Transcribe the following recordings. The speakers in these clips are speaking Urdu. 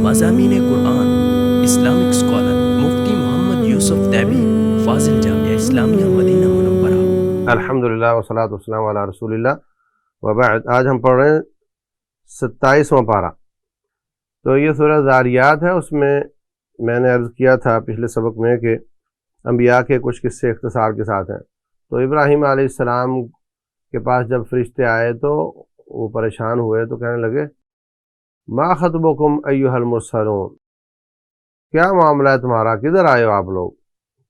مضامین قرآن اسلامک اسکالر مفتی محمد یوسف تیبی فاضل جامعہ اسلامیہ مدینہ منورہ۔ الحمدللہ والصلاۃ والسلام علی رسول اللہ وبعد۔ آج ہم پڑھ رہے ہیں 27واں پارہ۔ تو یہ سورہ ذاریات ہے۔ اس میں نے عرض کیا تھا پچھلے سبق میں کہ انبیاء کے کچھ قصے اختصار کے ساتھ ہیں۔ تو ابراہیم علیہ السلام کے پاس جب فرشتے آئے تو وہ پریشان ہوئے، تو کہنے لگے ما خطبکم ایھا المرسلون، کیا معاملہ ہے تمہارا، کدھر آئے ہو آپ لوگ؟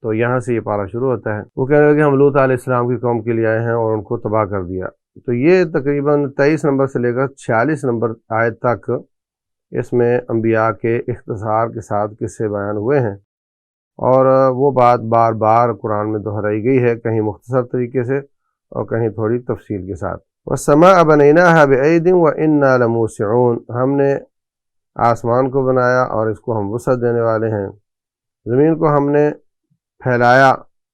تو یہاں سے یہ پارہ شروع ہوتا ہے۔ وہ کہنے لگے ہم لوط علیہ السلام کی قوم کے لیے آئے ہیں اور ان کو تباہ کر دیا۔ تو یہ تقریباً 23 نمبر سے لے کر 46 نمبر آیت تک اس میں انبیاء کے اختصار کے ساتھ قصے بیان ہوئے ہیں، اور وہ بات بار بار قرآن میں دہرائی گئی ہے، کہیں مختصر طریقے سے اور کہیں تھوڑی تفصیل کے ساتھ۔ وَالسَّمَاءَ بَنَيْنَاهَا بِأَيْدٍ وَإِنَّا لَمُوسِعُونَ، ہم نے آسمان کو بنایا اور اس کو ہم وسعت دینے والے ہیں، زمین کو ہم نے پھیلایا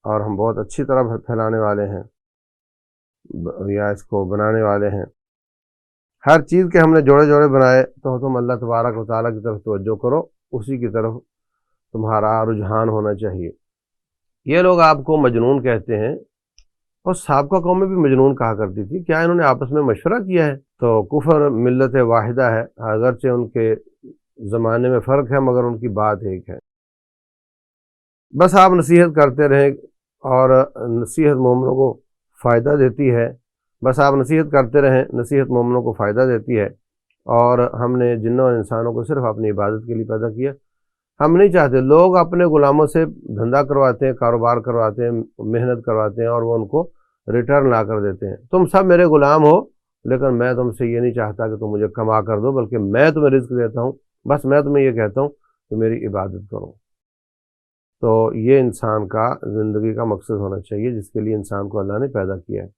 اور ہم بہت اچھی طرح پھیلانے والے ہیں، یا اس کو بنانے والے ہیں۔ ہر چیز کے ہم نے جوڑے جوڑے بنائے، تو تم اللہ تبارک و تعالیٰ کی طرف توجہ کرو، اسی کی طرف تمہارا رجحان ہونا چاہیے۔ یہ لوگ آپ کو مجنون کہتے ہیں، اور سابقہ قوم میں بھی مجنون کہا کرتی تھی، کیا انہوں نے آپس میں مشورہ کیا ہے؟ تو کفر ملت واحدہ ہے، اگرچہ ان کے زمانے میں فرق ہے مگر ان کی بات ایک ہے۔ بس آپ نصیحت کرتے رہیں، اور نصیحت مومنوں کو فائدہ دیتی ہے۔ بس آپ نصیحت کرتے رہیں، نصیحت مومنوں کو فائدہ دیتی ہے۔ اور ہم نے جنوں اور انسانوں کو صرف اپنی عبادت کے لیے پیدا کیا۔ ہم نہیں چاہتے، لوگ اپنے غلاموں سے دھندا کرواتے ہیں، کاروبار کرواتے ہیں، محنت کرواتے ہیں، اور وہ ان کو ریٹرن لا کر دیتے ہیں۔ تم سب میرے غلام ہو، لیکن میں تم سے یہ نہیں چاہتا کہ تم مجھے کما کر دو، بلکہ میں تمہیں رزق دیتا ہوں، بس میں تمہیں یہ کہتا ہوں کہ میری عبادت کرو۔ تو یہ انسان کا زندگی کا مقصد ہونا چاہیے، جس کے لیے انسان کو اللہ نے پیدا کیا ہے۔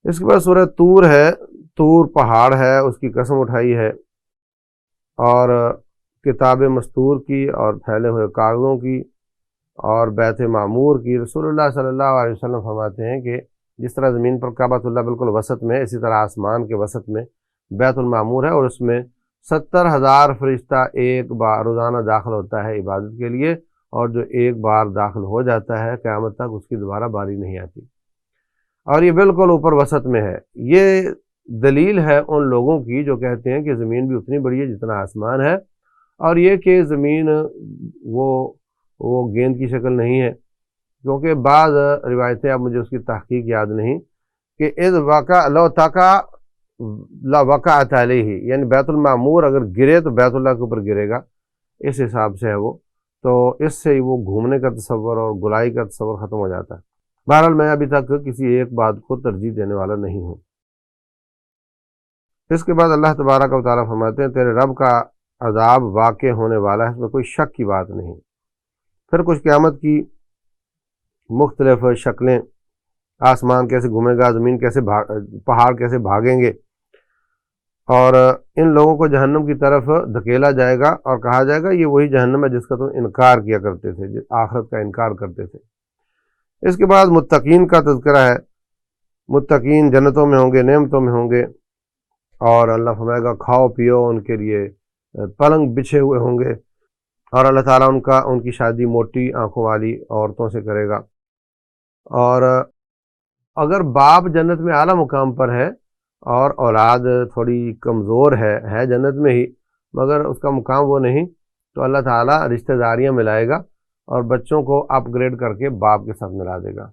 اس کے بعد سورہ طور ہے۔ طور پہاڑ ہے، اس کی قسم اٹھائی ہے، اور کتاب مستور کی، اور پھیلے ہوئے کاغذوں کی، اور بیت معمور کی۔ رسول اللہ صلی اللہ علیہ وسلم فرماتے ہیں کہ جس طرح زمین پر کعبۃ اللہ بالکل وسط میں، اسی طرح آسمان کے وسط میں بیت المعمور ہے، اور اس میں 70,000 فرشتہ ایک بار روزانہ داخل ہوتا ہے عبادت کے لیے، اور جو ایک بار داخل ہو جاتا ہے قیامت تک اس کی دوبارہ باری نہیں آتی، اور یہ بالکل اوپر وسط میں ہے۔ یہ دلیل ہے ان لوگوں کی جو کہتے ہیں کہ زمین بھی اتنی بڑی ہے جتنا آسمان ہے، اور یہ کہ زمین وہ گیند کی شکل نہیں ہے، کیونکہ بعض روایتیں، اب مجھے اس کی تحقیق یاد نہیں، کہ اذ وقع لو تقع لوقعت علیہ، یعنی بیت المعمور اگر گرے تو بیت اللہ کے اوپر گرے گا، اس حساب سے ہے وہ۔ تو اس سے وہ گھومنے کا تصور اور گلائی کا تصور ختم ہو جاتا ہے۔ بہرحال میں ابھی تک کسی ایک بات کو ترجیح دینے والا نہیں ہوں۔ اس کے بعد اللہ تبارک و تعالیٰ فرماتے ہیں تیرے رب کا عذاب واقع ہونے والا ہے، اس میں کوئی شک کی بات نہیں۔ پھر کچھ قیامت کی مختلف شکلیں، آسمان کیسے گھومے گا، زمین کیسے پہاڑ کیسے بھاگیں گے، اور ان لوگوں کو جہنم کی طرف دھکیلا جائے گا اور کہا جائے گا یہ وہی جہنم ہے جس کا تم انکار کیا کرتے تھے، جس آخرت کا انکار کرتے تھے۔ اس کے بعد متقین کا تذکرہ ہے۔ متقین جنتوں میں ہوں گے، نعمتوں میں ہوں گے، اور اللہ فرمائے گا کھاؤ پیو، ان کے لیے پلنگ بچھے ہوئے ہوں گے، اور اللہ تعالیٰ ان کی شادی موٹی آنکھوں والی عورتوں سے کرے گا۔ اور اگر باپ جنت میں اعلیٰ مقام پر ہے اور اولاد تھوڑی کمزور ہے جنت میں ہی، مگر اس کا مقام وہ نہیں، تو اللہ تعالیٰ رشتہ داریاں ملائے گا اور بچوں کو اپ گریڈ کر کے باپ کے ساتھ ملا دے گا۔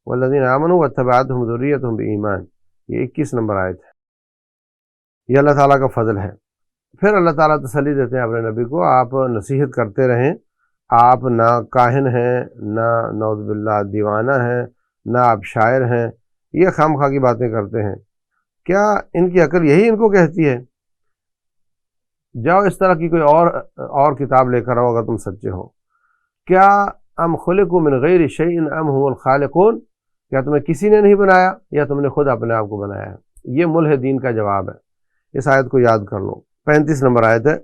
والذین آمنوا واتبعتہم ذریتہم بایمان، یہ 21 نمبر آیت ہے۔ یہ اللہ تعالیٰ کا فضل ہے۔ پھر اللہ تعالیٰ تسلی دیتے ہیں اپنے نبی کو، آپ نصیحت کرتے رہیں، آپ نہ کاہن ہیں، نہ نعوذ باللہ دیوانہ ہیں، نہ آپ شاعر ہیں، یہ خام خواہ کی باتیں کرتے ہیں۔ کیا ان کی عقل یہی ان کو کہتی ہے؟ جاؤ اس طرح کی کوئی اور کتاب لے کر آؤ اگر تم سچے ہو۔ کیا ام خلقوا من غیر شیء ام هم الخالقون، کیا تمہیں کسی نے نہیں بنایا یا تم نے خود اپنے آپ کو بنایا ہے؟ یہ ملحدین کا جواب ہے۔ اس آیت کو یاد کر لو، 35 نمبر آیت ہے۔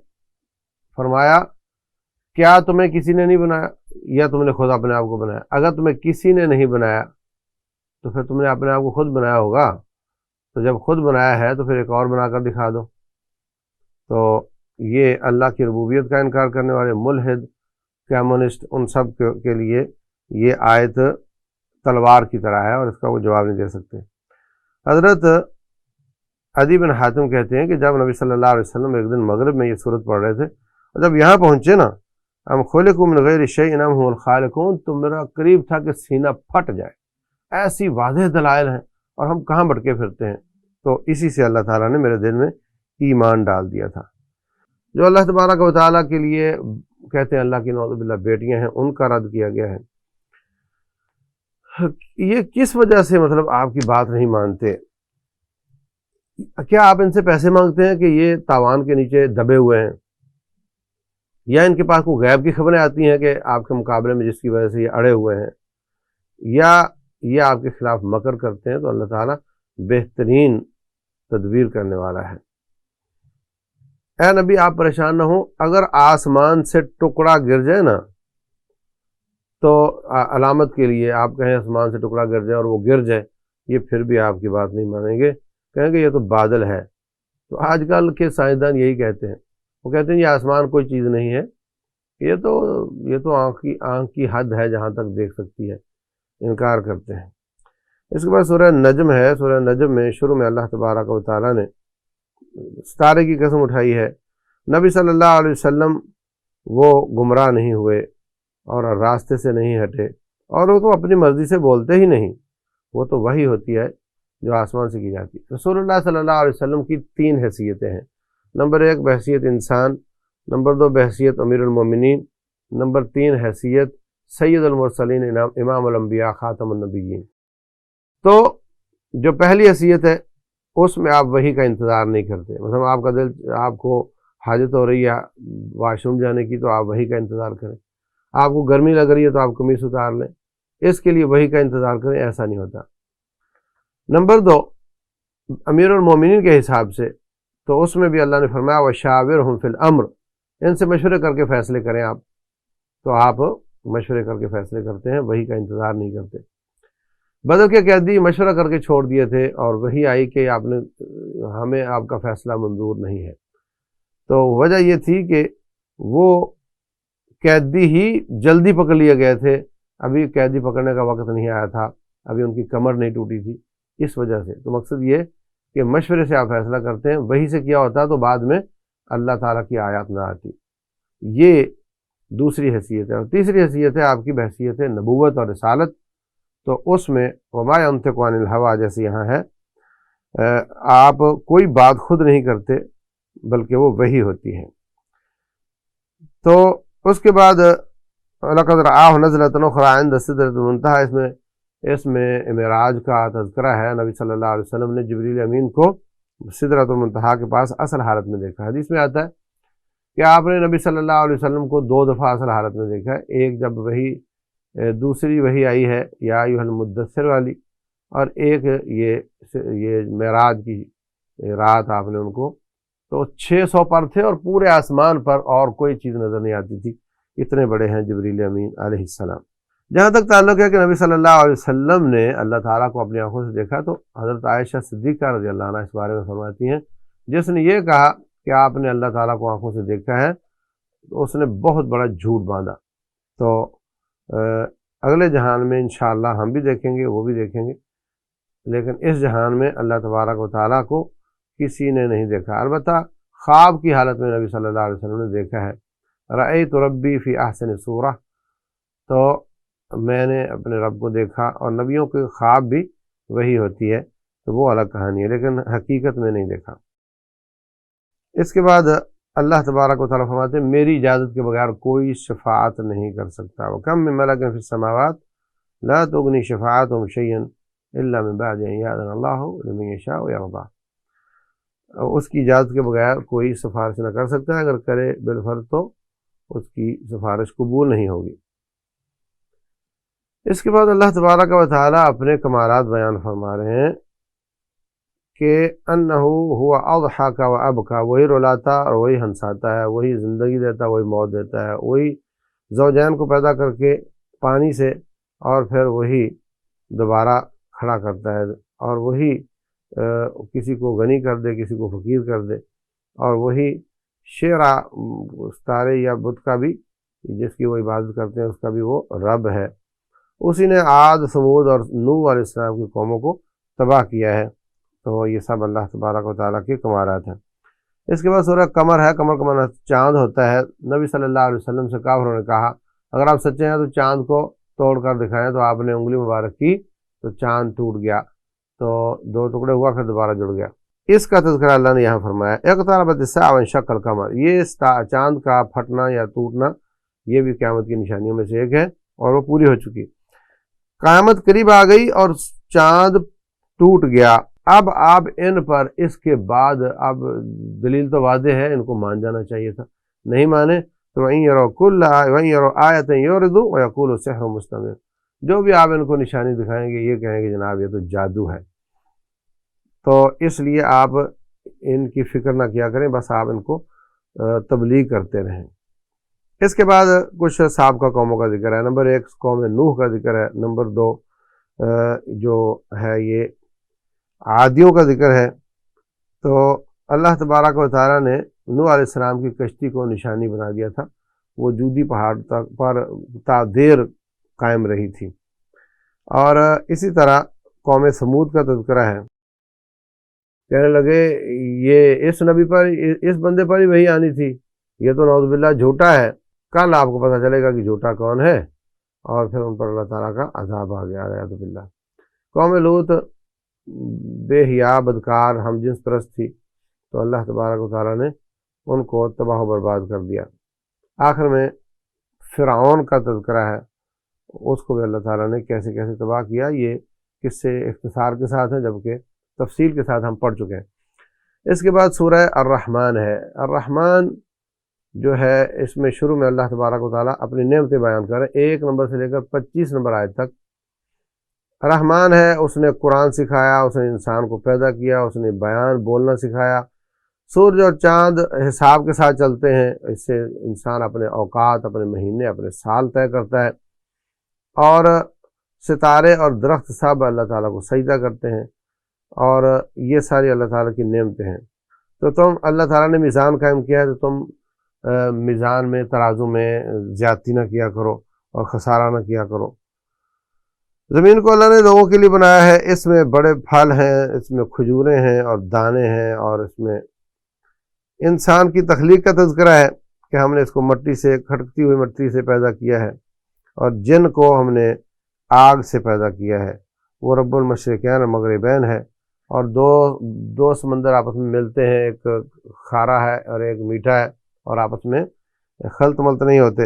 فرمایا کیا تمہیں کسی نے نہیں بنایا یا تم نے خود اپنے آپ کو بنایا؟ اگر تمہیں کسی نے نہیں بنایا تو پھر تم نے اپنے آپ کو خود بنایا ہوگا، تو جب خود بنایا ہے تو پھر ایک اور بنا کر دکھا دو۔ تو یہ اللہ کی ربوبیت کا انکار کرنے والے ملحد کمیونسٹ ان سب کے لیے یہ آیت تلوار کی طرح ہے اور اس کا وہ جواب نہیں دے سکتے۔ حضرت عدی بن حاتم کہتے ہیں کہ جب نبی صلی اللہ علیہ وسلم ایک دن مغرب میں یہ صورت پڑھ رہے تھے اور جب یہاں پہنچے نا ہم خلقوا من غیر شیء ام هم الخالقون، تو میرا قریب تھا کہ سینہ پھٹ جائے، ایسی واضح دلائل ہیں اور ہم کہاں بھٹکے پھرتے ہیں۔ تو اسی سے اللہ تعالیٰ نے میرے دل میں ایمان ڈال دیا تھا۔ جو اللہ تبارک و تعالیٰ کے لیے کہتے ہیں اللہ کی نعوذ باللہ بیٹیاں ہیں، ان کا رد کیا گیا ہے۔ یہ کس وجہ سے مطلب آپ کی بات نہیں مانتے؟ کیا آپ ان سے پیسے مانگتے ہیں کہ یہ تاوان کے نیچے دبے ہوئے ہیں، یا ان کے پاس کوئی غیب کی خبریں آتی ہیں کہ آپ کے مقابلے میں جس کی وجہ سے یہ اڑے ہوئے ہیں، یا یہ آپ کے خلاف مکر کرتے ہیں؟ تو اللہ تعالیٰ بہترین تدبیر کرنے والا ہے۔ اے نبی آپ پریشان نہ ہوں، اگر آسمان سے ٹکڑا گر جائے نا تو علامت کے لیے آپ کہیں آسمان سے ٹکڑا گر جائے اور وہ گر جائے، یہ پھر بھی آپ کی بات نہیں مانیں گے، کہیں گے یہ تو بادل ہے۔ تو آج کل کے سائنسدان یہی کہتے ہیں، وہ کہتے ہیں یہ آسمان کوئی چیز نہیں ہے، یہ تو آنکھ کی حد ہے جہاں تک دیکھ سکتی ہے، انکار کرتے ہیں۔ اس کے بعد سورہ نجم ہے۔ سورہ نجم میں شروع میں اللہ تبارک و تعالیٰ نے ستارے کی قسم اٹھائی ہے۔ نبی صلی اللہ علیہ وسلم وہ گمراہ نہیں ہوئے اور راستے سے نہیں ہٹے، اور وہ تو اپنی مرضی سے بولتے ہی نہیں، وہ تو وحی ہوتی ہے جو آسمان سے کی جاتی ہے۔ رسول اللہ صلی اللہ علیہ وسلم کی 3 حیثیتیں ہیں۔ نمبر 1 بحیثیت انسان، نمبر 2 بحیثیت امیر المومنین، نمبر 3 حیثیت سید المرسلین امام الانبیاء خاتم النبیین۔ تو جو پہلی حیثیت ہے اس میں آپ وحی کا انتظار نہیں کرتے، مطلب آپ کا دل، آپ کو حاجت ہو رہی ہے واش روم جانے کی تو آپ وحی کا انتظار کریں، آپ کو گرمی لگ رہی ہے تو آپ قمیص اتار لیں، اس کے لیے وحی کا انتظار کریں، ایسا نہیں ہوتا۔ نمبر 2 امیر المومنین کے حساب سے، تو اس میں بھی اللہ نے فرمایا وشاورہم فی الامر، ان سے مشورے کر کے فیصلے کریں آپ، تو آپ مشورے کر کے فیصلے کرتے ہیں، وحی کا انتظار نہیں کرتے۔ بدر کے قیدی مشورہ کر کے چھوڑ دیے تھے اور وحی آئی کہ ہمیں آپ کا فیصلہ منظور نہیں ہے، تو وجہ یہ تھی کہ وہ قیدی ہی جلدی پکڑ لیے گئے تھے، ابھی قیدی پکڑنے کا وقت نہیں آیا تھا، ابھی ان کی کمر نہیں ٹوٹی تھی، اس وجہ سے۔ تو مقصد یہ کہ مشورے سے آپ فیصلہ کرتے ہیں، وحی سے کیا ہوتا تو بعد میں اللہ تعالیٰ کی آیات نہ آتی۔ یہ دوسری حیثیت ہے۔ اور تیسری حیثیت ہے آپ کی بحیثیت نبوت اور رسالت، تو اس میں وما ینطق عن الہویٰ جیسے یہاں ہے، آپ کوئی بات خود نہیں کرتے بلکہ وہ وحی ہوتی ہے۔ تو اس کے بعد لقد رآہ نزلۃ اخری عند سدرۃ المنتہی، اس میں معراج کا تذکرہ ہے۔ نبی صلی اللہ علیہ وسلم نے جبریل امین کو سدرۃ المنتہی کے پاس اصل حالت میں دیکھا۔ حدیث میں آتا ہے کہ آپ نے نبی صلی اللہ علیہ وسلم کو 2 دفعہ اصل حالت میں دیکھا ہے، ایک جب دوسری وحی آئی ہے یا ایھا المدثر والی، اور ایک یہ معراج کی رات آپ نے ان کو، تو 600 پر تھے اور پورے آسمان پر اور کوئی چیز نظر نہیں آتی تھی، اتنے بڑے ہیں جبریل امین علیہ السلام۔ جہاں تک تعلق ہے کہ نبی صلی اللہ علیہ وسلم نے اللہ تعالیٰ کو اپنی آنکھوں سے دیکھا، تو حضرت عائشہ صدیقہ رضی اللہ عنہ اس بارے میں فرماتی ہیں، جس نے یہ کہا کہ آپ نے اللہ تعالیٰ کو آنکھوں سے دیکھا ہے تو اس نے بہت بڑا جھوٹ باندھا۔ تو اگلے جہان میں انشاءاللہ ہم بھی دیکھیں گے، وہ بھی دیکھیں گے، لیکن اس جہان میں اللہ تبارک و تعالیٰ کو کسی نے نہیں دیکھا۔ البتہ خواب کی حالت میں نبی صلی اللہ علیہ وسلم نے دیکھا ہے، رأیت ربی فی احسن صورہ، تو میں نے اپنے رب کو دیکھا، اور نبیوں کے خواب بھی وہی ہوتی ہے، تو وہ الگ کہانی ہے، لیکن حقیقت میں نہیں دیکھا۔ اس کے بعد اللہ تبارک و تعالیٰ فرماتے ہیں میری اجازت کے بغیر کوئی شفاعت نہیں کر سکتا، وَكَم مِّن مَلَكٍ فِي السَّمَاوَاتِ لَا تُغْنِي شَفَاعَتُهُمْ شَيْئًا إِلَّا مِن بَعْدِ أَن يَأْذَنَ اللَّهُ لِمَن يَشَاءُ وَيَرْضَىٰ۔ اس کی اجازت کے بغیر کوئی سفارش نہ کر سکتا ہے، اگر کرے بالفرض تو اس کی سفارش قبول نہیں ہوگی۔ اس کے بعد اللہ تبارک و تعالیٰ اپنے کمالات بیان فرما رہے ہیں کہ انہ ہوا اضحک و ابکا، وہی رلاتا اور وہی ہنساتا ہے، وہی زندگی دیتا ہے، وہی موت دیتا ہے، وہی زوجین کو پیدا کر کے پانی سے اور پھر وہی دوبارہ کھڑا کرتا ہے، اور وہی کسی کو غنی کر دے، کسی کو فقیر کر دے، اور وہی شیرا ستارے یا بت کا بھی جس کی وہ عبادت کرتے ہیں اس کا بھی وہ رب ہے، اسی نے عاد، ثمود اور نوح علیہ السلام کی قوموں کو تباہ کیا ہے۔ تو یہ سب اللہ تبارک و تعالیٰ کے کمالات ہیں۔ اس کے بعد سورہ قمر ہے، قمر کا معنی چاند ہوتا ہے۔ نبی صلی اللہ علیہ وسلم سے کافروں نے کہا اگر آپ سچے ہیں تو چاند کو توڑ کر دکھائیں، تو آپ نے انگلی مبارک کی تو چاند ٹوٹ گیا، تو 2 ٹکڑے ہوا پھر دوبارہ جڑ گیا۔ اس کا تذکرہ اللہ نے یہاں فرمایا، اقتربت الساعۃ وانشق القمر، یہ چاند کا پھٹنا یا ٹوٹنا یہ بھی قیامت کی نشانیوں میں سے ایک ہے اور وہ پوری ہو چکی۔ قیامت قریب آ گئی اور چاند ٹوٹ گیا۔ اب آپ ان پر اس کے بعد اب دلیل تو واضح ہے، ان کو مان جانا چاہیے تھا، نہیں مانے تو وَإِن يَرَوْا آیَةً يُعْرِضُوا وَيَقُولُوا سِحْرٌ مُسْتَمِرٌ، جو بھی آپ ان کو نشانی دکھائیں گے یہ کہیں گے جناب یہ تو جادو ہے۔ تو اس لیے آپ ان کی فکر نہ کیا کریں، بس آپ ان کو تبلیغ کرتے رہیں۔ اس کے بعد کچھ سابقہ قوموں کا ذکر ہے۔ نمبر 1 قوم نوح کا ذکر ہے۔ نمبر 2 جو ہے یہ عادیوں کا ذکر ہے۔ تو اللہ تبارک و تعالیٰ نے نوح علیہ السلام کی کشتی کو نشانی بنا دیا تھا، وہ جودی پہاڑ تک پر تا دیر قائم رہی تھی۔ اور اسی طرح قوم سمود کا تذکرہ ہے، کہنے لگے یہ اس نبی پر، اس بندے پر ہی وہی آنی تھی، یہ تو نعوذ باللہ جھوٹا ہے، کل آپ کو پتہ چلے گا کہ جھوٹا کون ہے، اور پھر ان پر اللہ تعالیٰ کا عذاب آ گیا اعوذ باللہ۔ قوم لوط بے حیا، بدکار، ہم جنس پرست تھی، تو اللہ تبارک و تعالیٰ نے ان کو تباہ و برباد کر دیا۔ آخر میں فرعون کا تذکرہ ہے، اس کو بھی اللہ تعالیٰ نے کیسے کیسے تباہ کیا، یہ قصے اختصار کے ساتھ ہیں جبکہ تفصیل کے ساتھ ہم پڑھ چکے ہیں۔ اس کے بعد سورہ الرحمن ہے۔ الرحمن جو ہے اس میں شروع میں اللہ تبارک و تعالیٰ اپنی نعمتیں بیان کر رہے ہیں، 1 نمبر سے لے کر 25 نمبر آیت تک۔ رحمان ہے، اس نے قرآن سکھایا، اس نے انسان کو پیدا کیا، اس نے بیان بولنا سکھایا۔ سورج اور چاند حساب کے ساتھ چلتے ہیں، اس سے انسان اپنے اوقات، اپنے مہینے، اپنے سال طے کرتا ہے، اور ستارے اور درخت سب اللہ تعالیٰ کو سجدہ کرتے ہیں، اور یہ ساری اللہ تعالیٰ کی نعمتیں ہیں۔ تو تم، اللہ تعالیٰ نے میزان قائم کیا ہے تو تم میزان میں، ترازو میں زیادتی نہ کیا کرو اور خسارہ نہ کیا کرو۔ زمین کو اللہ نے لوگوں کے لیے بنایا ہے، اس میں بڑے پھل ہیں، اس میں کھجوریں ہیں اور دانے ہیں، اور اس میں انسان کی تخلیق کا تذکرہ ہے کہ ہم نے اس کو مٹی سے، کھٹکتی ہوئی مٹی سے پیدا کیا ہے، اور جن کو ہم نے آگ سے پیدا کیا ہے۔ وہ رب المشرقین اور مغربین ہے، اور دو سمندر آپس میں ملتے ہیں، ایک کھارا ہے اور ایک میٹھا ہے، اور آپس میں خلط ملط نہیں ہوتے۔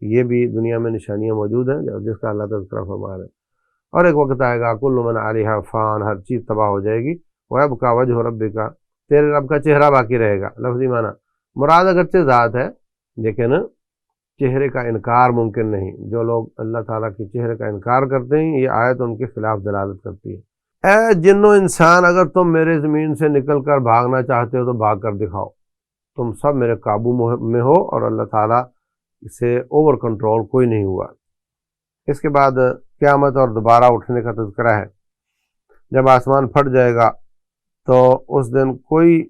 یہ بھی دنیا میں نشانیاں موجود ہیں جس کا اللہ تذکرہ فرما رہے ہیں۔ اور ایک وقت آئے گا کل من علیہا فان، ہر چیز تباہ ہو جائے گی، وَيَبْقَى وَجْهُ رَبِّكَ، تیرے رب کا چہرہ باقی رہے گا۔ لفظی معنی مراد اگرچہ ذات ہے لیکن چہرے کا انکار ممکن نہیں۔ جو لوگ اللہ تعالیٰ کے چہرے کا انکار کرتے ہیں، یہ آیت ان کے خلاف دلالت کرتی ہے۔ اے جن و انسان، اگر تم میرے زمین سے نکل کر بھاگنا چاہتے ہو تو بھاگ کر دکھاؤ، تم سب میرے قابو میں ہو، اور اللہ تعالیٰ سے اوور کنٹرول کوئی نہیں ہوا۔ اس کے بعد قیامت اور دوبارہ اٹھنے کا تذکرہ ہے۔ جب آسمان پھٹ جائے گا تو اس دن کوئی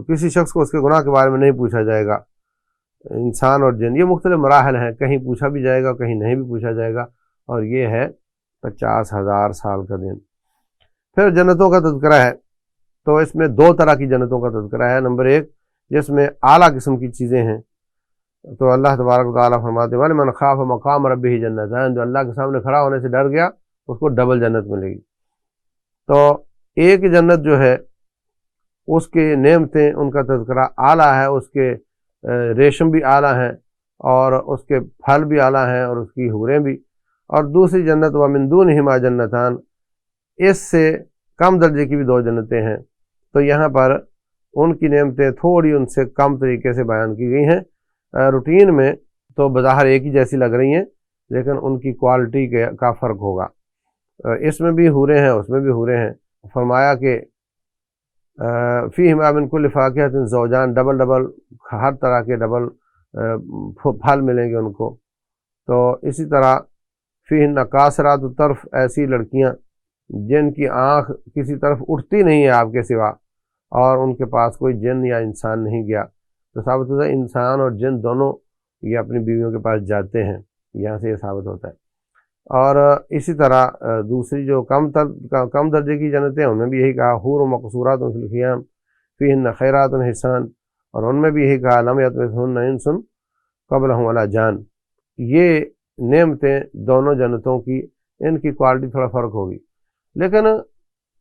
کسی شخص کو اس کے گناہ کے بارے میں نہیں پوچھا جائے گا، انسان اور جن، یہ مختلف مراحل ہیں، کہیں پوچھا بھی جائے گا، کہیں نہیں بھی پوچھا جائے گا، اور یہ ہے 50,000 سال کا دن۔ پھر جنتوں کا تذکرہ ہے، تو اس میں 2 طرح کی جنتوں کا تذکرہ ہے۔ نمبر 1 جس میں اعلیٰ قسم کی چیزیں ہیں، تو اللہ تبارک و تعالیٰ فرماتے ہیں وَلِمَنْ خَافَ مَقَامَ رَبِّهِ جَنَّتَانِ، جو اللہ کے سامنے کھڑا ہونے سے ڈر گیا اس کو ڈبل جنت ملے گی۔ تو ایک جنت جو ہے اس کے نعمتیں، ان کا تذکرہ اعلیٰ ہے، اس کے ریشم بھی اعلیٰ ہیں، اور اس کے پھل بھی اعلیٰ ہیں، اور اس کی حوریں بھی۔ اور دوسری جنت وَمِن دُونِهِمَا جَنَّتَانِ، اس سے کم درجے کی بھی 2 جنتیں ہیں۔ تو یہاں پر ان کی نعمتیں تھوڑی ان سے کم طریقے سے بیان کی گئی ہیں۔ روٹین میں تو بظاہر ایک ہی جیسی لگ رہی ہیں، لیکن ان کی کوالٹی کا فرق ہوگا۔ اس میں بھی حوریں ہیں، اس میں بھی حوریں ہیں۔ فرمایا کہ فیہما من کل فاکہۃ زوجان، ڈبل ہر طرح کے ڈبل پھل ملیں گے ان کو۔ تو اسی طرح فیہن قاصرات الطرف، ایسی لڑکیاں جن کی آنکھ کسی طرف اٹھتی نہیں ہے آپ کے سوا، اور ان کے پاس کوئی جن یا انسان نہیں گیا، تو ثابت ہوتا ہے انسان اور جن دونوں یہ اپنی بیویوں کے پاس جاتے ہیں، یہاں سے یہ ثابت ہوتا ہے۔ اور اسی طرح دوسری جو کم درجے کی جنتیں ہیں ان میں بھی یہی کہا حور و مقصورات فی الخیام فیہن خیرات حسان، اور ان میں بھی یہی کہا لم یطمثہن انس قبلہم ولا جان۔ یہ نعمتیں دونوں جنتوں کی، ان کی کوالٹی تھوڑا فرق ہوگی، لیکن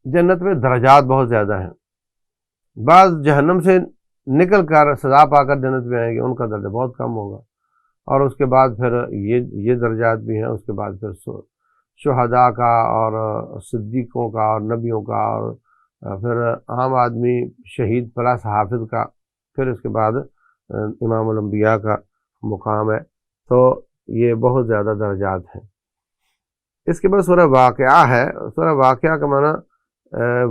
جنت میں درجات بہت زیادہ ہیں۔ بعض جہنم سے نکل کر سزا پا کر جنت میں آئیں گے، ان کا درجہ بہت کم ہوگا، اور اس کے بعد پھر یہ درجات بھی ہیں، اس کے بعد پھر شہداء کا اور صدیقوں کا اور نبیوں کا، اور پھر عام آدمی شہید پلس حافظ کا، پھر اس کے بعد امام الانبیاء کا مقام ہے۔ تو یہ بہت زیادہ درجات ہیں۔ اس کے بعد سورہ واقعہ ہے۔ سورہ واقعہ کا معنی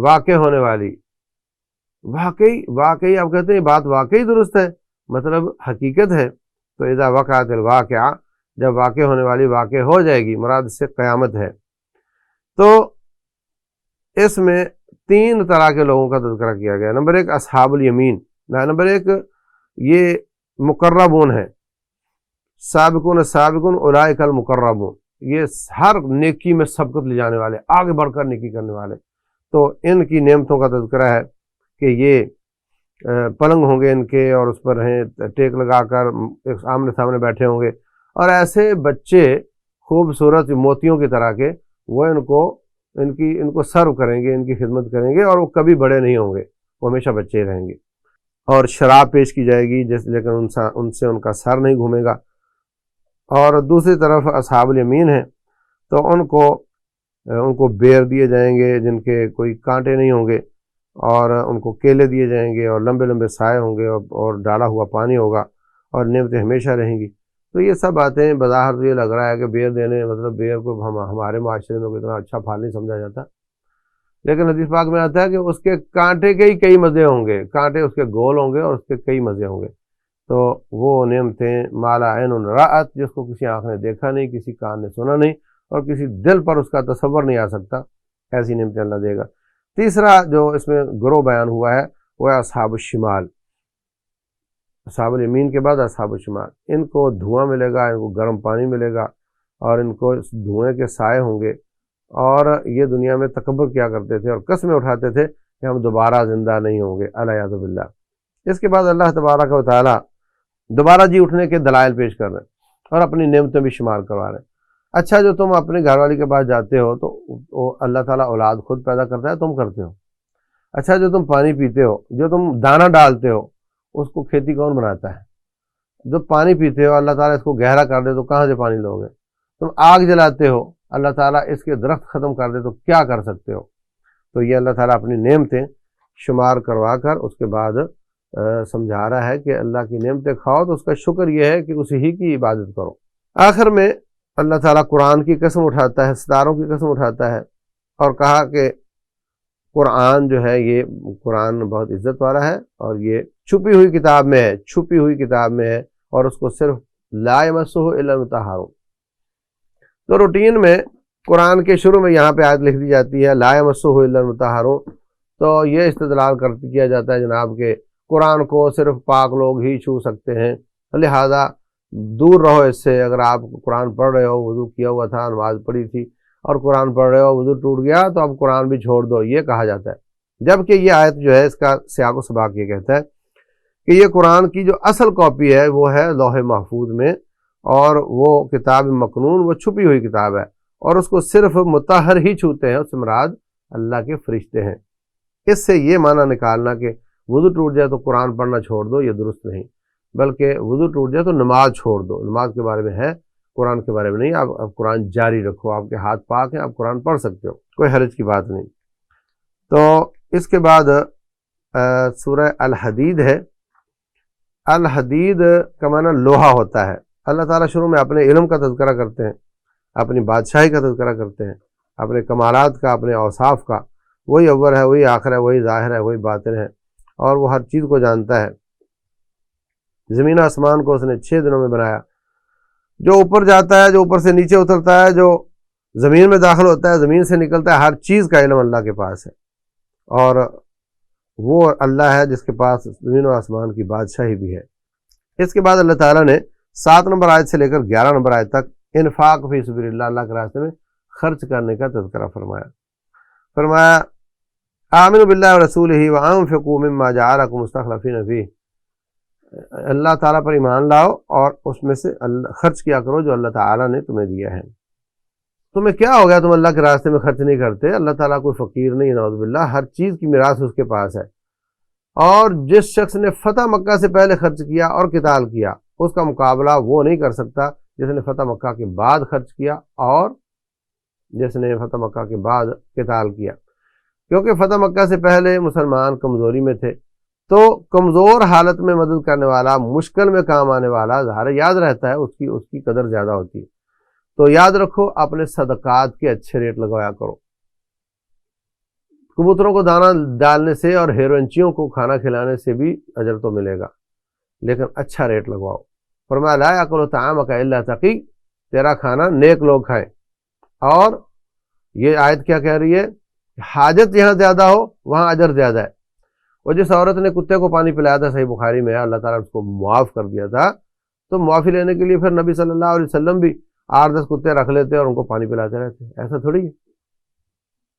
واقع ہونے والی، واقعی آپ کہتے ہیں یہ بات واقعی درست ہے، مطلب حقیقت ہے۔ تو اذا وقعت الواقعہ، جب واقع ہونے والی واقع ہو جائے گی، مراد اس سے قیامت ہے۔ تو اس میں 3 طرح کے لوگوں کا تذکرہ کیا گیا۔ نمبر 1 اصحاب الیمین، نمبر 1 یہ مقربون ہے، سابقون السابقون اولئک المقربون، یہ ہر نیکی میں سبقت لے جانے والے، آگے بڑھ کر نیکی کرنے والے۔ تو ان کی نعمتوں کا تذکرہ ہے کہ یہ پلنگ ہوں گے ان کے، اور اس پر ہیں ٹیک لگا کر ایک آمنے سامنے بیٹھے ہوں گے، اور ایسے بچے خوبصورت موتیوں کی طرح کے، وہ ان کو سرو کریں گے، ان کی خدمت کریں گے، اور وہ کبھی بڑے نہیں ہوں گے، وہ ہمیشہ بچے ہی رہیں گے۔ اور شراب پیش کی جائے گی لیکن ان سے ان کا سر نہیں گھومے گا۔ اور دوسری طرف اصحاب الیمین ہیں، تو ان کو بیر دیے جائیں گے جن کے کوئی کانٹے نہیں ہوں گے، اور ان کو کیلے دیے جائیں گے، اور لمبے لمبے سائے ہوں گے، اور ڈالا ہوا پانی ہوگا، اور نعمتیں ہمیشہ رہیں گی۔ تو یہ سب باتیں بظاہر تو یہ لگ رہا ہے کہ بیر دینے، مطلب بیر کو ہمارے معاشرے میں اتنا اچھا پھل نہیں سمجھا جاتا، لیکن حدیث پاک میں آتا ہے کہ اس کے کانٹے کے ہی کئی مزے ہوں گے، کانٹے اس کے گول ہوں گے اور اس کے کئی مزے ہوں گے۔ تو وہ نعمتیں مالا عین رأت، جس کو کسی آنکھ نے دیکھا نہیں، کسی کان نے سنا نہیں، اور کسی دل پر اس کا تصور نہیں آ سکتا، ایسی نعمتیں اللہ دے گا۔ تیسرا جو اس میں گروہ بیان ہوا ہے وہ ہے اصحاب الشمال، اصحاب الیمین کے بعد اصحاب الشمال۔ ان کو دھواں ملے گا، ان کو گرم پانی ملے گا، اور ان کو دھوئیں کے سائے ہوں گے، اور یہ دنیا میں تکبر کیا کرتے تھے اور قسمیں اٹھاتے تھے کہ ہم دوبارہ زندہ نہیں ہوں گے، الیاذ باللہ۔ اس کے بعد اللہ تبارک و تعالیٰ دوبارہ جی اٹھنے کے دلائل پیش کر رہے ہیں، اور اپنی نعمتیں بھی شمار کروا رہے ہیں۔ اچھا، جو تم اپنے گھر والی کے پاس جاتے ہو تو اللہ تعالیٰ اولاد خود پیدا کرتا ہے، تم کرتے ہو۔ اچھا، جو تم پانی پیتے ہو، جو تم دانہ ڈالتے ہو، اس کو کھیتی کون بناتا ہے؟ جو پانی پیتے ہو، اللہ تعالیٰ اس کو گہرا کر دے تو کہاں سے پانی لو گے؟ تم آگ جلاتے ہو، اللہ تعالیٰ اس کے درخت ختم کر دے تو کیا کر سکتے ہو؟ تو یہ اللہ تعالیٰ اپنی نعمتیں شمار کروا کر اس کے بعد سمجھا رہا ہے کہ اللہ کی نعمتیں کھاؤ تو اس کا شکر یہ ہے کہ اسی ہی کی عبادت کرو۔ آخر میں اللہ تعالیٰ قرآن کی قسم اٹھاتا ہے، ستاروں کی قسم اٹھاتا ہے، اور کہا کہ قرآن جو ہے، یہ قرآن بہت عزت والا ہے، اور یہ چھپی ہوئی کتاب میں ہے، چھپی ہوئی کتاب میں ہے، اور اس کو صرف لا یمسہ الا المطہرون۔ تو روٹین میں قرآن کے شروع میں یہاں پہ آیت لکھ دی جاتی ہے لا یمسہ الا المطہرون، تو یہ استدلال کیا جاتا ہے جناب کہ قرآن کو صرف پاک لوگ ہی چھو سکتے ہیں، لہذا دور رہو اس سے۔ اگر آپ قرآن پڑھ رہے ہو، وضو کیا ہوا تھا، نماز پڑھی تھی، اور قرآن پڑھ رہے ہو، وضو ٹوٹ گیا، تو اب قرآن بھی چھوڑ دو، یہ کہا جاتا ہے۔ جبکہ یہ آیت جو ہے، اس کا سیاق و سباق یہ کہتا ہے کہ یہ قرآن کی جو اصل کاپی ہے وہ ہے لوح محفوظ میں، اور وہ کتاب مکنون، وہ چھپی ہوئی کتاب ہے، اور اس کو صرف مطہر ہی چھوتے ہیں، اس سے مراد اللہ کے فرشتے ہیں۔ اس سے یہ معنی نکالنا کہ وضو ٹوٹ جائے تو قرآن پڑھنا چھوڑ دو، یہ درست نہیں، بلکہ وضو ٹوٹ جائے تو نماز چھوڑ دو۔ نماز کے بارے میں ہے، قرآن کے بارے میں نہیں۔ آپ قرآن جاری رکھو، آپ کے ہاتھ پاک ہیں، آپ قرآن پڑھ سکتے ہو، کوئی حرج کی بات نہیں۔ تو اس کے بعد سورہ الحدید ہے۔ الحدید کا معنی لوہا ہوتا ہے۔ اللہ تعالیٰ شروع میں اپنے علم کا تذکرہ کرتے ہیں، اپنی بادشاہی کا تذکرہ کرتے ہیں، اپنے کمالات کا، اپنے اوصاف کا۔ وہی اول ہے، وہی آخر ہے، وہی ظاہر ہے، وہی باطن ہے، اور وہ ہر چیز کو جانتا ہے۔ زمین و آسمان کو اس نے 6 دنوں میں بنایا۔ جو اوپر جاتا ہے، جو اوپر سے نیچے اترتا ہے، جو زمین میں داخل ہوتا ہے، زمین سے نکلتا ہے، ہر چیز کا علم اللہ کے پاس ہے۔ اور وہ اللہ ہے جس کے پاس زمین و آسمان کی بادشاہی بھی ہے۔ اس کے بعد اللہ تعالیٰ نے 7 نمبر آیت سے لے کر 11 نمبر آیت تک انفاق فی سبیل اللہ، اللہ کے راستے میں خرچ کرنے کا تذکرہ فرمایا آمنوا باللہ ورسولہ وانفقوا مما جعلکم مستخلفین فیہ، اللہ تعالیٰ پر ایمان لاؤ اور اس میں سے خرچ کیا کرو جو اللہ تعالیٰ نے تمہیں دیا ہے۔ تمہیں کیا ہو گیا تم اللہ کے راستے میں خرچ نہیں کرتے؟ اللہ تعالیٰ کوئی فقیر نہیں، نعوذ باللہ، ہر چیز کی میراث اس کے پاس ہے، اور جس شخص نے فتح مکہ سے پہلے خرچ کیا اور قتال کیا اس کا مقابلہ وہ نہیں کر سکتا جس نے فتح مکہ کے بعد خرچ کیا اور جس نے فتح مکہ کے بعد قتال کیا، کیونکہ فتح مکہ سے پہلے مسلمان کمزوری میں تھے، تو کمزور حالت میں مدد کرنے والا، مشکل میں کام آنے والا ظاہر یاد رہتا ہے، اس کی قدر زیادہ ہوتی ہے۔ تو یاد رکھو اپنے صدقات کے اچھے ریٹ لگوایا کرو، کبوتروں کو دانہ ڈالنے سے اور ہیروئنچیوں کو کھانا کھلانے سے بھی اجر تو ملے گا، لیکن اچھا ریٹ لگواؤ۔ فرمایا لا یاکل طعامک الا تقی، تیرا کھانا نیک لوگ کھائیں۔ اور یہ آیت کیا کہہ رہی ہے؟ حاجت جہاں زیادہ ہو وہاں اجر زیادہ ہے۔ اور جس عورت نے کتے کو پانی پلایا تھا، صحیح بخاری میں ہے، اللہ تعالیٰ نے اس کو معاف کر دیا تھا، تو معافی لینے کے لیے پھر نبی صلی اللہ علیہ وسلم بھی 8-10 کتے رکھ لیتے اور ان کو پانی پلاتے رہتے، ایسا تھوڑی ہے۔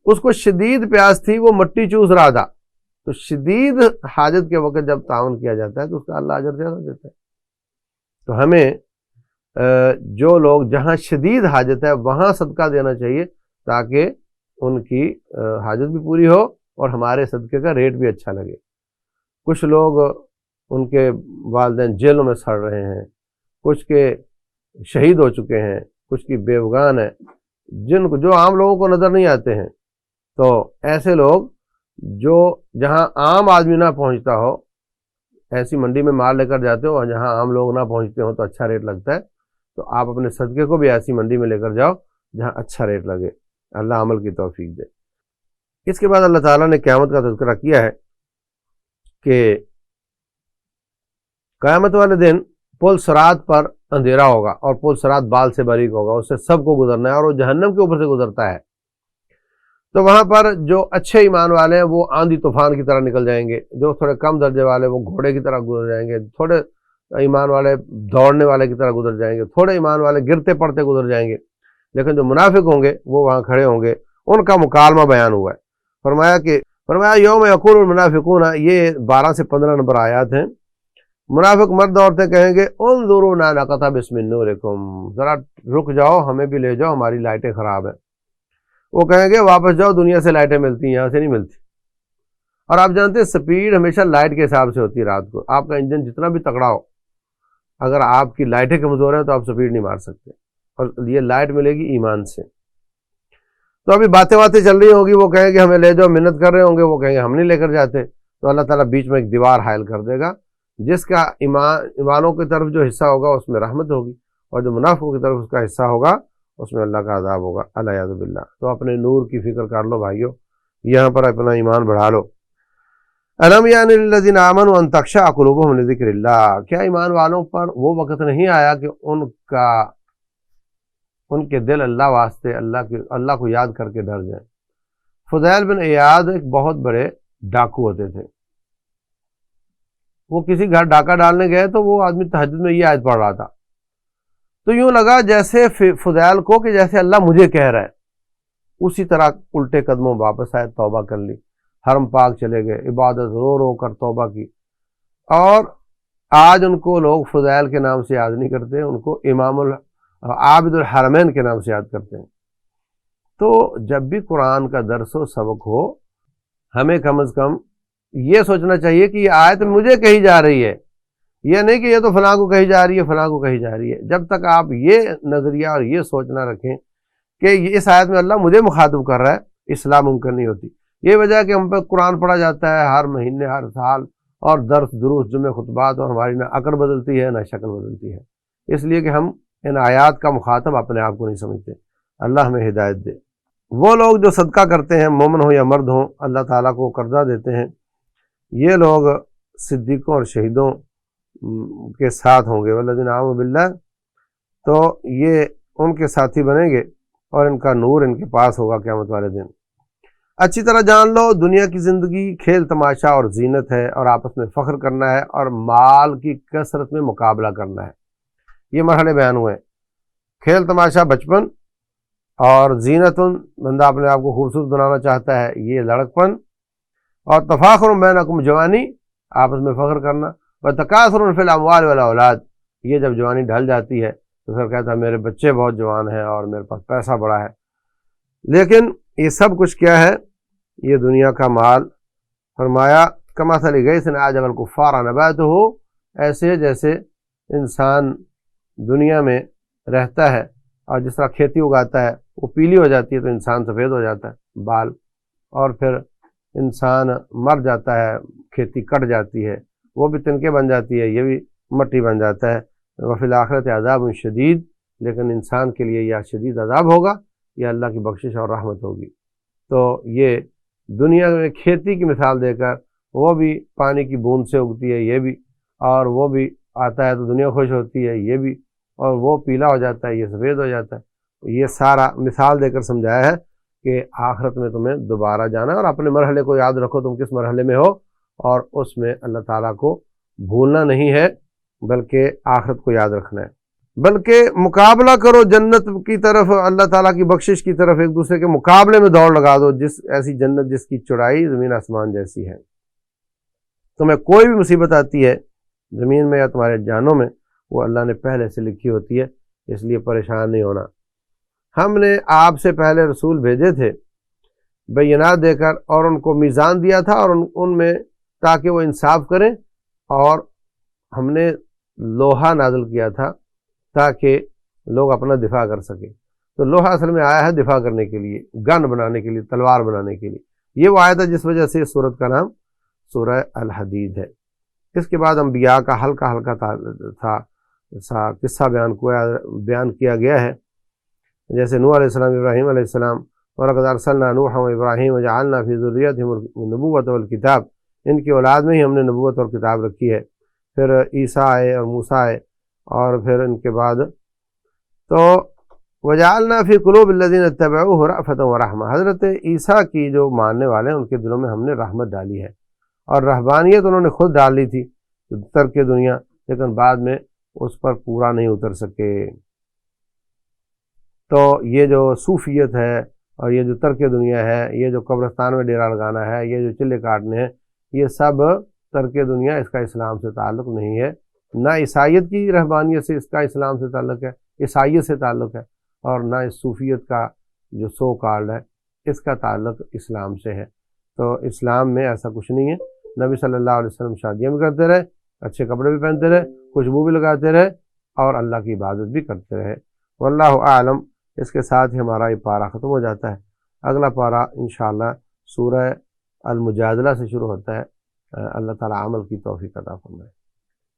اس کو شدید پیاس تھی، وہ مٹی چوس رہا تھا، تو شدید حاجت کے وقت جب تعاون کیا جاتا ہے تو اس کا اللہ اجر زیادہ دیتا ہے۔ تو ہمیں جو لوگ جہاں شدید حاجت ہے وہاں صدقہ دینا چاہیے، تاکہ ان کی حاجت بھی پوری ہو اور ہمارے صدقے کا ریٹ بھی اچھا لگے۔ کچھ لوگ ان کے والدین جیلوں میں سڑ رہے ہیں، کچھ کے شہید ہو چکے ہیں، کچھ کی بیوگان ہیں، جو عام لوگوں کو نظر نہیں آتے ہیں۔ تو ایسے لوگ جو جہاں عام آدمی نہ پہنچتا ہو، ایسی منڈی میں مال لے کر جاتے ہو اور جہاں عام لوگ نہ پہنچتے ہوں تو اچھا ریٹ لگتا ہے، تو آپ اپنے صدقے کو بھی ایسی منڈی میں لے کر جاؤ جہاں اچھا ریٹ لگے، اللہ عمل کی توفیق دے۔ اس کے بعد اللہ تعالیٰ نے قیامت کا تذکرہ کیا ہے کہ قیامت والے دن پل صراط پر اندھیرا ہوگا اور پل صراط بال سے باریک ہوگا، اس سے سب کو گزرنا ہے اور وہ جہنم کے اوپر سے گزرتا ہے۔ تو وہاں پر جو اچھے ایمان والے ہیں وہ آندھی طوفان کی طرح نکل جائیں گے، جو تھوڑے کم درجے والے وہ گھوڑے کی طرح گزر جائیں گے، تھوڑے ایمان والے دوڑنے والے کی طرح گزر جائیں گے، تھوڑے ایمان والے گرتے پڑتے گزر جائیں گے، لیکن جو منافق ہوں گے وہ وہاں کھڑے ہوں گے، ان کا مکالمہ بیان ہوا ہے۔ فرمایا یوم یقول المنافقون، یہ 12 سے 15 نمبر آیات ہیں۔ منافق مرد عورتیں کہیں گے انظرونا نقتبس من نورکم، ذرا رک جاؤ، ہمیں بھی لے جاؤ، ہماری لائٹیں خراب ہیں۔ وہ کہیں گے واپس جاؤ، دنیا سے لائٹیں ملتی ہیں، یہاں سے نہیں ملتی۔ اور آپ جانتے ہیں سپیڈ ہمیشہ لائٹ کے حساب سے ہوتی ہے۔ رات کو آپ کا انجن جتنا بھی تکڑا ہو، اگر آپ کی لائٹیں کمزور ہیں تو آپ سپیڈ نہیں مار سکتے، اور یہ لائٹ ملے گی ایمان سے۔ تو ابھی باتیں چل رہی ہوگی، وہ کہیں گے ہمیں لے جاؤ، منت کر رہے ہوں گے، وہ کہیں گے ہم نہیں لے کر جاتے، تو اللہ تعالیٰ بیچ میں ایک دیوار حائل کر دے گا، جس کا ایمانوں کی طرف جو حصہ ہوگا اس میں رحمت ہوگی، اور جو منافقوں کی طرف اس کا حصہ ہوگا اس میں اللہ کا عذاب ہوگا، الیاذ باللہ۔ تو اپنے نور کی فکر کر لو بھائیو، یہاں پر اپنا ایمان بڑھا لو۔ الم یعن للذین آمنوا ان تخشع قلوبهم لذکر اللہ، کیا ایمان والوں پر وہ وقت نہیں آیا کہ ان کے دل اللہ واسطے اللہ کو یاد کر کے ڈر جائیں۔ فضیل بن عیاض ایک بہت بڑے ڈاکو ہوتے تھے، وہ کسی گھر ڈاکہ ڈالنے گئے تو وہ آدمی تہجد میں یہ آیت پڑھ رہا تھا، تو یوں لگا جیسے فضیل کو کہ جیسے اللہ مجھے کہہ رہا ہے، اسی طرح الٹے قدموں واپس آئے، توبہ کر لی، حرم پاک چلے گئے، عبادت رو کر توبہ کی، اور آج ان کو لوگ فضیل کے نام سے یاد نہیں کرتے، ان کو امام عابد الحرمین کے نام سے یاد کرتے ہیں۔ تو جب بھی قرآن کا درس و سبق ہو، ہمیں کم از کم یہ سوچنا چاہیے کہ یہ آیت مجھے کہی جا رہی ہے، یہ نہیں کہ یہ تو فلاں کو کہی جا رہی ہے، فلاں کو کہی جا رہی ہے۔ جب تک آپ یہ نظریہ اور یہ سوچنا رکھیں کہ اس آیت میں اللہ مجھے مخاطب کر رہا ہے، اصلاح ممکن نہیں ہوتی۔ یہ وجہ ہے کہ ہم پہ قرآن پڑھا جاتا ہے ہر مہینے، ہر سال، اور درس دروس جمعہ خطبات، اور ہماری نہ عقل بدلتی ہے نہ شکل بدلتی ہے، اس لیے کہ ہم ان آیات کا مخاطب اپنے آپ کو نہیں سمجھتے۔ اللہ ہمیں ہدایت دے۔ وہ لوگ جو صدقہ کرتے ہیں، مومن ہوں یا مرد ہوں، اللہ تعالیٰ کو قرضہ دیتے ہیں، یہ لوگ صدیقوں اور شہیدوں کے ساتھ ہوں گے، والذین آمنوا باللہ، تو یہ ان کے ساتھی بنیں گے اور ان کا نور ان کے پاس ہوگا قیامت والے دن۔ اچھی طرح جان لو دنیا کی زندگی کھیل تماشا اور زینت ہے، اور آپس میں فخر کرنا ہے اور مال کی کثرت میں مقابلہ کرنا ہے۔ یہ مرحلے بیان ہوئے۔ کھیل تماشا بچپن، اور زینت بندہ اپنے آپ کو خوبصورت بنانا چاہتا ہے، یہ لڑکپن، اور تفاخر بینکم جوانی، آپس میں فخر کرنا، وتکاثر فی الاموال والاولاد، یہ جب جوانی ڈھل جاتی ہے تو پھر کہتا ہے میرے بچے بہت جوان ہیں اور میرے پاس پیسہ بڑا ہے۔ لیکن یہ سب کچھ کیا ہے؟ یہ دنیا کا مال۔ فرمایا کمثل غیث اعجب الکفار نباتہ، ایسے جیسے انسان دنیا میں رہتا ہے اور جس طرح کھیتی اگاتا ہے، وہ پیلی ہو جاتی ہے تو انسان سفید ہو جاتا ہے بال، اور پھر انسان مر جاتا ہے، کھیتی کٹ جاتی ہے، وہ بھی تنکے بن جاتی ہے، یہ بھی مٹی بن جاتا ہے۔ وفی الآخرۃ عذاب شدید، لیکن انسان کے لیے یا شدید عذاب ہوگا یا اللہ کی بخشش اور رحمت ہوگی۔ تو یہ دنیا میں کھیتی کی مثال دے کر، وہ بھی پانی کی بوند سے اگتی ہے، یہ بھی، اور وہ بھی آتا ہے تو دنیا خوش ہوتی ہے، یہ بھی، اور وہ پیلا ہو جاتا ہے، یہ سفید ہو جاتا ہے۔ یہ سارا مثال دے کر سمجھایا ہے کہ آخرت میں تمہیں دوبارہ جانا ہے، اور اپنے مرحلے کو یاد رکھو تم کس مرحلے میں ہو، اور اس میں اللہ تعالیٰ کو بھولنا نہیں ہے بلکہ آخرت کو یاد رکھنا ہے، بلکہ مقابلہ کرو جنت کی طرف، اللہ تعالیٰ کی بخشش کی طرف، ایک دوسرے کے مقابلے میں دوڑ لگا دو، جس ایسی جنت جس کی چوڑائی زمین آسمان جیسی ہے۔ تمہیں کوئی بھی مصیبت آتی ہے زمین میں یا تمہارے جانوں میں، وہ اللہ نے پہلے سے لکھی ہوتی ہے، اس لیے پریشان نہیں ہونا۔ ہم نے آپ سے پہلے رسول بھیجے تھے بینات دے کر، اور ان کو میزان دیا تھا، اور ان میں تاکہ وہ انصاف کریں، اور ہم نے لوہا نازل کیا تھا تاکہ لوگ اپنا دفاع کر سکیں۔ تو لوہا اصل میں آیا ہے دفاع کرنے کے لیے، گن بنانے کے لیے، تلوار بنانے کے لیے۔ یہ وہ آیت ہے جس وجہ سے اس سورت کا نام سورہ الحدید ہے۔ اس کے بعد انبیاء کا ہلکا قصہ بیان کیا گیا ہے، جیسے نوح علیہ السلام، ابراہیم علیہ السلام، وَلَقَدْ أَرْسَلْنَا نُوحًا وإبراہیم وجعلنا فی ذریتہم النبوۃ والکتاب، ان کی اولاد میں ہی ہم نے نبوت اور کتاب رکھی ہے۔ پھر عیسیٰ آئے اور موسیٰ آئے، اور پھر ان کے بعد تو وجعلنا فی قلوب الذین اتبعوہ رأفۃ ورحمہ، حضرت عیسیٰ کی جو ماننے والے ہیں ان کے دلوں میں ہم نے رحمت ڈالی ہے، اور رہبانیت انہوں نے خود ڈال لی تھی ترک دنیا، لیکن بعد میں اس پر پورا نہیں اتر سکے۔ تو یہ جو صوفیت ہے اور یہ جو ترک دنیا ہے، یہ جو قبرستان میں ڈیرا لگانا ہے، یہ جو چلے کاٹنے ہیں، یہ سب ترک دنیا، اس کا اسلام سے تعلق نہیں ہے۔ نہ عیسائیت کی رہبانیت سے اس کا اسلام سے تعلق ہے، عیسائیت سے تعلق ہے، اور نہ اس صوفیت کا جو سو کالڈ ہے اس کا تعلق اسلام سے ہے۔ تو اسلام میں ایسا کچھ نہیں ہے۔ نبی صلی اللہ علیہ وسلم شادیاں بھی کرتے رہے، اچھے کپڑے بھی پہنتے رہے، خوشبو بھی لگاتے رہے، اور اللہ کی عبادت بھی کرتے رہے۔ واللہ اعلم۔ اس کے ساتھ ہی ہمارا یہ پارہ ختم ہو جاتا ہے۔ اگلا پارہ انشاءاللہ سورہ المجادلہ سے شروع ہوتا ہے۔ اللہ تعالیٰ عمل کی توفیق عطا فرمائے۔